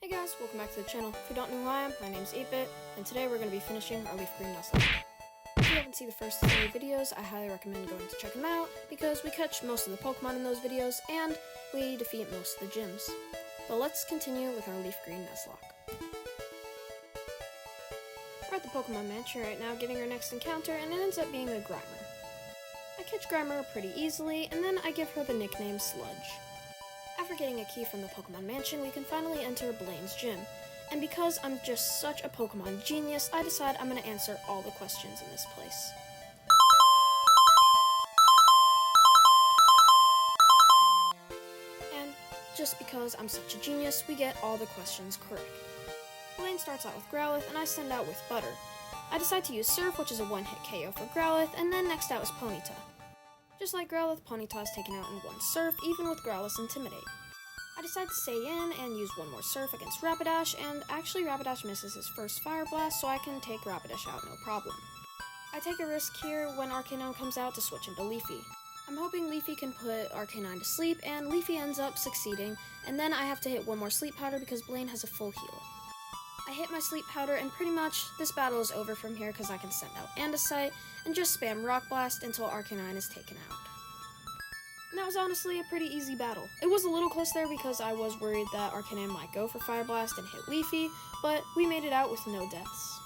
Hey guys, welcome back to the channel. If you don't know who I am, my name's 8-Bit, and today we're going to be finishing our Leaf Green Nuzlock. If you haven't seen the first 3 videos, I highly recommend going to check them out, because we catch most of the Pokemon in those videos, and we defeat most of the gyms. But let's continue with our Leaf Green Nuzlock. We're at the Pokemon Mansion right now, getting our next encounter, and it ends up being a Grimer. I catch Grimer pretty easily, and then I give her the nickname Sludge. After getting a key from the Pokemon Mansion, we can finally enter Blaine's gym. And because I'm just such a Pokemon genius, I decide I'm going to answer all the questions in this place. And just because I'm such a genius, we get all the questions correct. Blaine starts out with Growlithe, and I send out with Butter. I decide to use Surf, which is a one-hit KO for Growlithe, and then next out is Ponyta. Just like Growlithe, Ponyta is taken out in one Surf, even with Growlithe's Intimidate. I decide to stay in and use one more Surf against Rapidash, and actually Rapidash misses his first Fire Blast, so I can take Rapidash out no problem. I take a risk here when Arcanine comes out to switch into Leafy. I'm hoping Leafy can put Arcanine to sleep, and Leafy ends up succeeding, and then I have to hit one more Sleep Powder because Blaine has a full heal. I hit my Sleep Powder, and pretty much this battle is over from here because I can send out Andesite and just spam Rock Blast until Arcanine is taken out. And that was honestly a pretty easy battle. It was a little close there because I was worried that Arcanine might go for Fire Blast and hit Leafy, but we made it out with no deaths.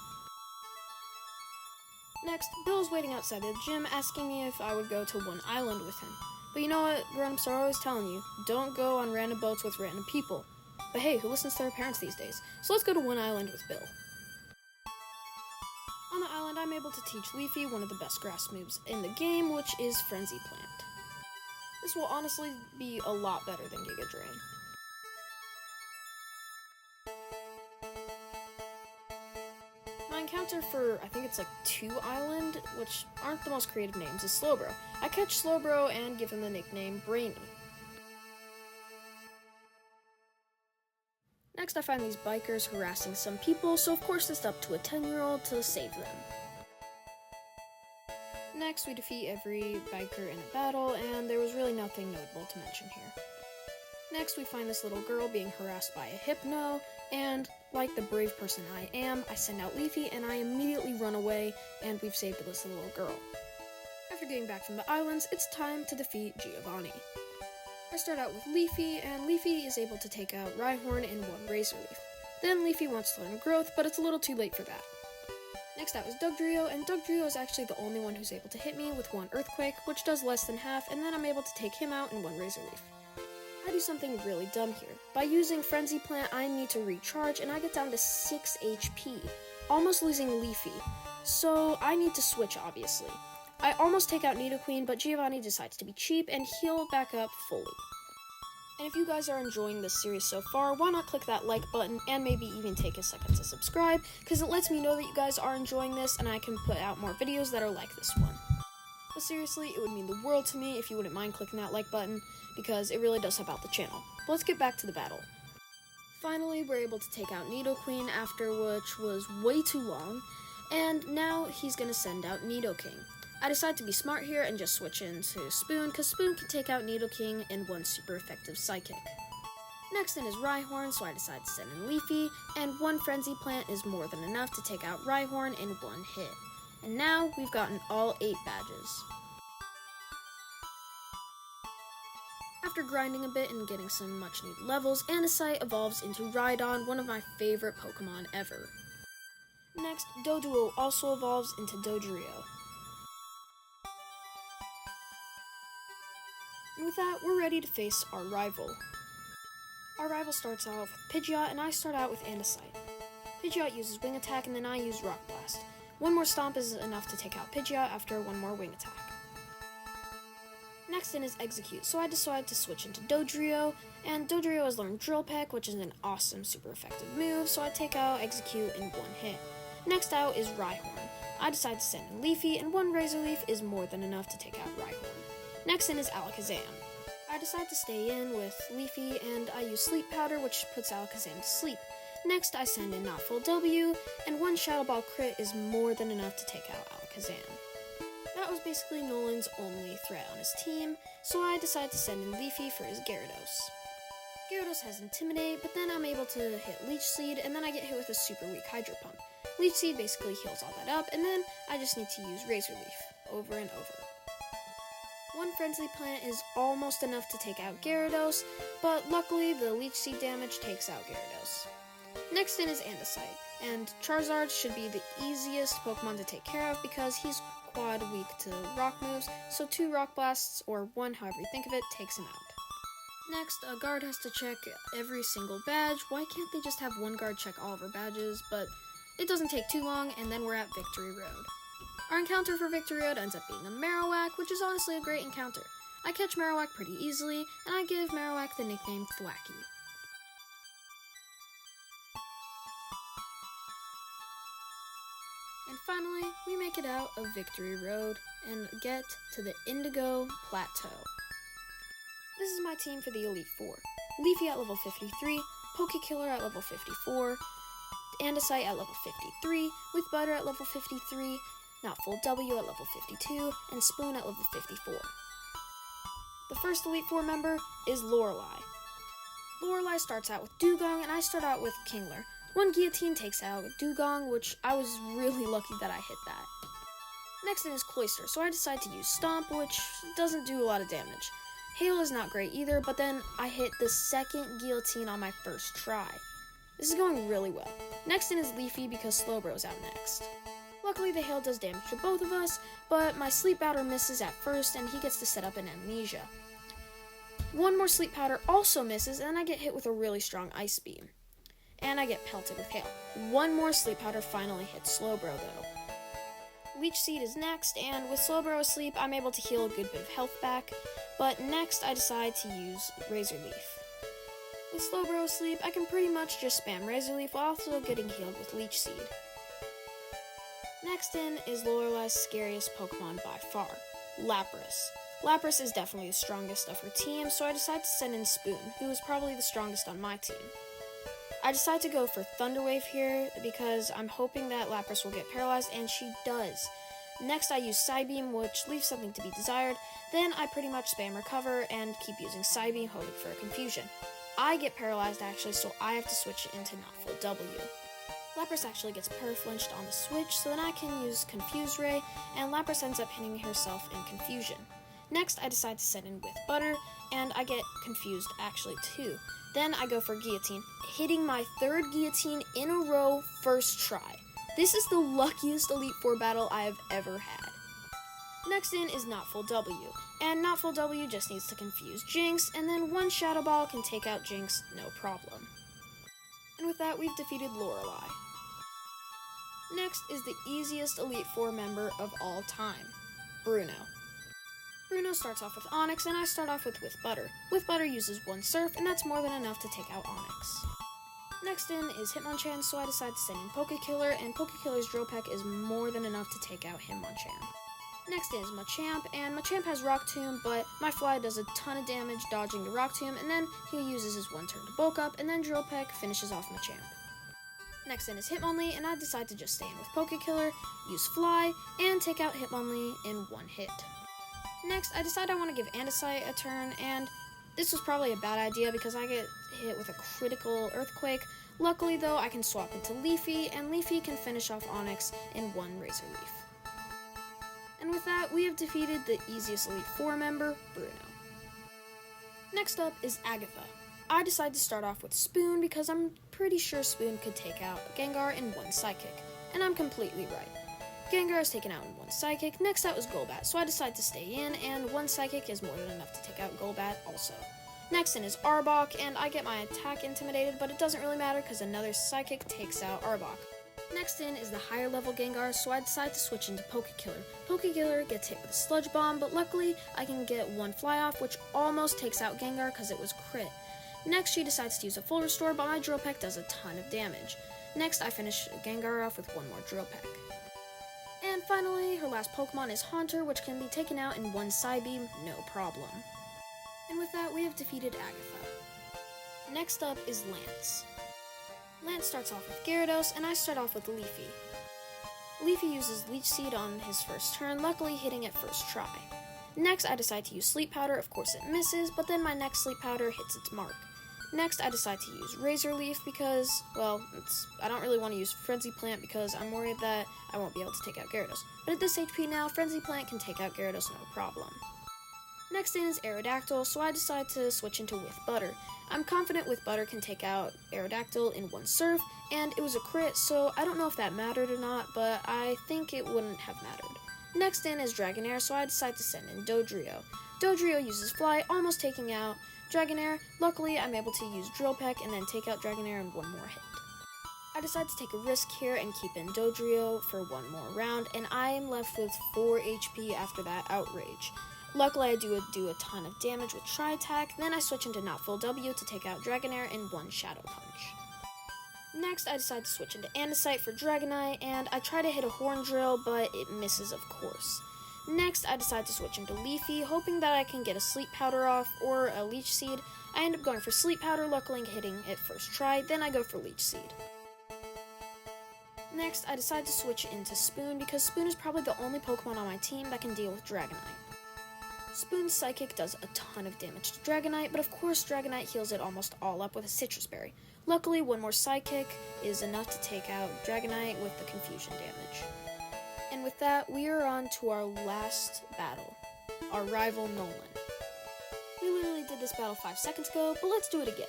Next, Bill's waiting outside the gym asking me if I would go to one island with him. But you know what, grown-ups are always telling you, don't go on random boats with random people. But hey, who listens to their parents these days? So let's go to one island with Bill. On the island, I'm able to teach Leafy one of the best grass moves in the game, which is Frenzy Plant. This will honestly be a lot better than Giga Drain. My encounter for, I think it's like 2 Island, which aren't the most creative names, is Slowbro. I catch Slowbro and give him the nickname Brainy. Next, I find these bikers harassing some people, so of course it's up to a 10-year-old to save them. Next, we defeat every biker in a battle, and there was really nothing notable to mention here. Next, we find this little girl being harassed by a Hypno, and like the brave person I am, I send out Leafy, and I immediately run away, and we've saved this little girl. After getting back from the islands, it's time to defeat Giovanni. I start out with Leafy, and Leafy is able to take out Rhyhorn in one Razor Leaf. Then Leafy wants to learn Growth, but it's a little too late for that. Next out is Dugtrio, and Dugtrio is actually the only one who's able to hit me with one Earthquake, which does less than half, and then I'm able to take him out in one Razor Leaf. I do something really dumb here. By using Frenzy Plant, I need to recharge, and I get down to 6 HP, almost losing Leafy, so I need to switch, obviously. I almost take out Nidoqueen, but Giovanni decides to be cheap and heal back up fully. And if you guys are enjoying this series so far, why not click that like button and maybe even take a second to subscribe, because it lets me know that you guys are enjoying this and I can put out more videos that are like this one. But seriously, it would mean the world to me if you wouldn't mind clicking that like button, because it really does help out the channel. But let's get back to the battle. Finally, we're able to take out Nidoqueen after which was way too long, and now he's going to send out Nidoking. I decide to be smart here and just switch into Spoon, because Spoon can take out Nidoking in one super effective Psychic. Next in is Rhyhorn, so I decide to send in Leafy, and one Frenzy Plant is more than enough to take out Rhyhorn in one hit. And now we've gotten all 8 badges. After grinding a bit and getting some much needed levels, Andesite evolves into Rhydon, one of my favorite Pokemon ever. Next, Doduo also evolves into Dodrio. And with that, we're ready to face our rival. Our rival starts out with Pidgeot, and I start out with Andesite. Pidgeot uses Wing Attack, and then I use Rock Blast. One more Stomp is enough to take out Pidgeot after one more Wing Attack. Next in is Execute, so I decide to switch into Dodrio, and Dodrio has learned Drill Peck, which is an awesome, super effective move, so I take out Execute in one hit. Next out is Rhyhorn. I decide to send in Leafy, and one Razor Leaf is more than enough to take out Rhyhorn. Next in is Alakazam. I decide to stay in with Leafy, and I use Sleep Powder, which puts Alakazam to sleep. Next, I send in Not Full W, and one Shadow Ball crit is more than enough to take out Alakazam. That was basically Nolan's only threat on his team, so I decide to send in Leafy for his Gyarados. Gyarados has Intimidate, but then I'm able to hit Leech Seed, and then I get hit with a super weak Hydro Pump. Leech Seed basically heals all that up, and then I just need to use Razor Leaf over and over. One Frenzy Plant is almost enough to take out Gyarados, but luckily the Leech Seed damage takes out Gyarados. Next in is Andesite, and Charizard should be the easiest Pokemon to take care of because he's quad weak to rock moves, so 2 Rock Blasts, or 1 however you think of it, takes him out. Next, a guard has to check every single badge. Why can't they just have one guard check all of our badges? But it doesn't take too long, and then we're at Victory Road. Our encounter for Victory Road ends up being a Marowak, which is honestly a great encounter. I catch Marowak pretty easily, and I give Marowak the nickname Thwacky. And finally, we make it out of Victory Road and get to the Indigo Plateau. This is my team for the Elite Four. Leafy at level 53, Pokekiller at level 54, Andesite at level 53, with Butter at level 53, Not Full W at level 52, and Spoon at level 54. The first Elite Four member is Lorelei. Lorelei starts out with Dugong, and I start out with Kingler. One Guillotine takes out Dugong, which I was really lucky that I hit that. Next in is Cloyster, so I decide to use Stomp, which doesn't do a lot of damage. Hail is not great either, but then I hit the second Guillotine on my first try. This is going really well. Next in is Leafy because Slowbro's out next. Luckily the Hail does damage to both of us, but my Sleep Powder misses at first and he gets to set up an Amnesia. One more Sleep Powder also misses and then I get hit with a really strong Ice Beam. And I get pelted with Hail. One more Sleep Powder finally hits Slowbro though. Leech Seed is next, and with Slowbro asleep, I'm able to heal a good bit of health back, but next I decide to use Razor Leaf. With Slowbro asleep, I can pretty much just spam Razor Leaf while also getting healed with Leech Seed. Next in is Lorelei's scariest Pokemon by far, Lapras. Lapras is definitely the strongest of her team, so I decide to send in Spoon, who is probably the strongest on my team. I decide to go for Thunder Wave here because I'm hoping that Lapras will get paralyzed, and she does. Next I use Psybeam, which leaves something to be desired. Then I pretty much spam Recover and keep using Psybeam, hoping for a confusion. I get paralyzed actually, so I have to switch into Not Full W. Lapras actually gets Paraflinched on the switch, so then I can use Confuse Ray, and Lapras ends up hitting herself in Confusion. Next I decide to set in with Butter, and I get confused actually too. Then I go for Guillotine, hitting my third Guillotine in a row first try. This is the luckiest Elite Four battle I have ever had. Next in is Not Full W, and Not Full W just needs to confuse Jinx, and then one Shadow Ball can take out Jinx, no problem. And with that, we've defeated Lorelei. Next is the easiest Elite Four member of all time, Bruno. Bruno starts off with Onyx, and I start off with Butter. With Butter uses one Surf, and that's more than enough to take out Onyx. Next in is Hitmonchan, so I decide to send in Pokekiller, and Pokekiller's Drill Peck is more than enough to take out Hitmonchan. Next in is Machamp, and Machamp has Rock Tomb, but my Fly does a ton of damage dodging the Rock Tomb, and then he uses his one turn to bulk up, and then Drill Peck finishes off Machamp. Next in is Hitmonlee, and I decide to just stay in with Pokekiller, use Fly, and take out Hitmonlee in one hit. Next, I decide I want to give Andesite a turn, and this was probably a bad idea because I get hit with a critical Earthquake. Luckily though, I can swap into Leafy, and Leafy can finish off Onyx in one Razor Leaf. And with that, we have defeated the easiest Elite Four member, Bruno. Next up is Agatha. I decide to start off with Spoon because I'm pretty sure Spoon could take out Gengar in one Psychic, and I'm completely right. Gengar is taken out in one Psychic. Next out is Golbat, so I decide to stay in, and one Psychic is more than enough to take out Golbat also. Next in is Arbok, and I get my attack intimidated, but it doesn't really matter because another Psychic takes out Arbok. Next in is the higher level Gengar, so I decide to switch into Pokekiller. Pokekiller gets hit with a Sludge Bomb, but luckily I can get one Fly Off, which almost takes out Gengar because it was crit. Next she decides to use a Full Restore, but my Drill Peck does a ton of damage. Next I finish Gengar off with one more Drill Peck. And finally, her last Pokemon is Haunter, which can be taken out in one Psybeam, no problem. And with that, we have defeated Agatha. Next up is Lance. Lance starts off with Gyarados, and I start off with Leafy. Leafy uses Leech Seed on his first turn, luckily hitting it first try. Next, I decide to use Sleep Powder. Of course it misses, but then my next Sleep Powder hits its mark. Next, I decide to use Razor Leaf because, well, I don't really want to use Frenzy Plant because I'm worried that I won't be able to take out Gyarados. But at this HP now, Frenzy Plant can take out Gyarados no problem. Next in is Aerodactyl, so I decide to switch into With Butter. I'm confident With Butter can take out Aerodactyl in one surf, and it was a crit, so I don't know if that mattered or not, but I think it wouldn't have mattered. Next in is Dragonair, so I decide to send in Dodrio. Dodrio uses Fly, almost taking out Dragonair. Luckily, I'm able to use Drill Peck and then take out Dragonair in one more hit. I decide to take a risk here and keep in Dodrio for one more round, and I am left with 4 HP after that Outrage. Luckily, I do a ton of damage with Tri-Attack, then I switch into Not Full W to take out Dragonair in one Shadow Punch. Next, I decide to switch into Andesite for Dragonite, and I try to hit a Horn Drill, but it misses of course. Next, I decide to switch into Leafy, hoping that I can get a Sleep Powder off or a Leech Seed. I end up going for Sleep Powder, luckily hitting it first try, then I go for Leech Seed. Next, I decide to switch into Spoon because Spoon is probably the only Pokemon on my team that can deal with Dragonite. Spoon's Psychic does a ton of damage to Dragonite, but of course Dragonite heals it almost all up with a Citrus Berry. Luckily, one more Psychic is enough to take out Dragonite with the confusion damage. And with that, we are on to our last battle, our rival Nolan. We literally did this battle 5 seconds ago, but let's do it again.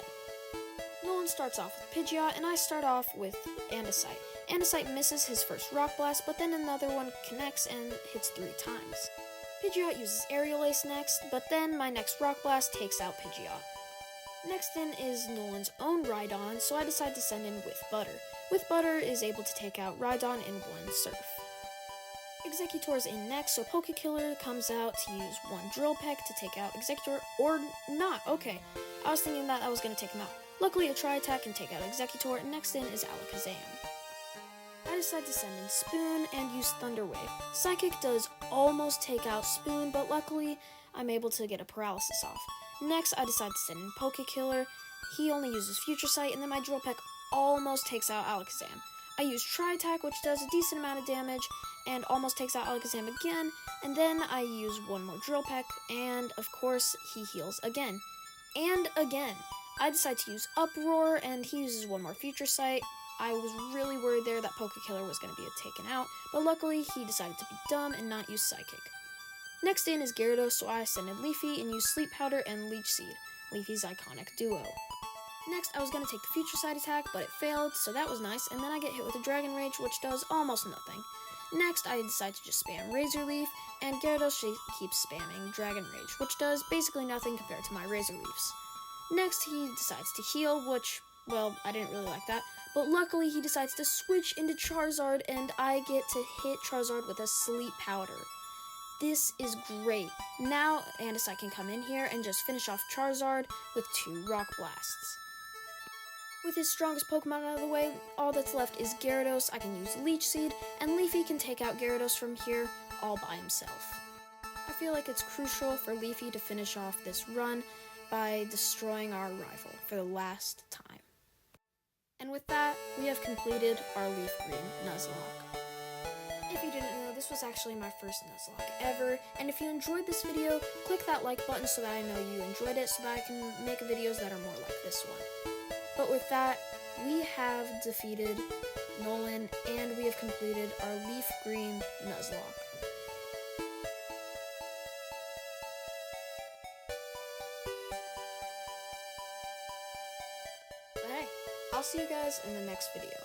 Nolan starts off with Pidgeot, and I start off with Andesite. Andesite misses his first Rock Blast, but then another one connects and hits 3 times. Pidgeot uses Aerial Ace next, but then my next Rock Blast takes out Pidgeot. Next in is Nolan's own Rhydon, so I decide to send in With Butter. With Butter is able to take out Rhydon in one surf. Executor's in next, so Pokekiller comes out to use one Drill Peck to take out Executor, or not, okay. I was thinking that I was going to take him out. Luckily, a Tri-Attack can take out Executor, and next in is Alakazam. I decide to send in Spoon and use Thunder Wave. Psychic does almost take out Spoon, but luckily, I'm able to get a Paralysis off. Next, I decide to send in Pokekiller. He only uses Future Sight, and then my Drill Peck almost takes out Alakazam. I use Tri-Attack, which does a decent amount of damage, and almost takes out Alakazam again, and then I use one more Drill Peck, and of course, he heals again. And again. I decide to use Uproar, and he uses one more Future Sight. I was really worried there that Pokekiller was going to be taken out, but luckily, he decided to be dumb and not use Psychic. Next in is Gyarados, so I send in Leafy and use Sleep Powder and Leech Seed, Leafy's iconic duo. Next, I was going to take the Future Sight attack, but it failed, so that was nice, and then I get hit with a Dragon Rage, which does almost nothing. Next, I decide to just spam Razor Leaf, and Gyarados keeps spamming Dragon Rage, which does basically nothing compared to my Razor Leafs. Next, he decides to heal, which, well, I didn't really like that, but luckily he decides to switch into Charizard, and I get to hit Charizard with a Sleep Powder. This is great. Now, Andesite can come in here and just finish off Charizard with 2 Rock Blasts. With his strongest Pokemon out of the way, all that's left is Gyarados. I can use Leech Seed, and Leafy can take out Gyarados from here all by himself. I feel like it's crucial for Leafy to finish off this run by destroying our rival for the last time. And with that, we have completed our Leaf Green Nuzlocke. If you didn't know, this was actually my first Nuzlocke ever, and if you enjoyed this video, click that like button so that I know you enjoyed it, so that I can make videos that are more like this one. But with that, we have defeated Nolan, and we have completed our Leaf Green Nuzlocke. But hey, I'll see you guys in the next video.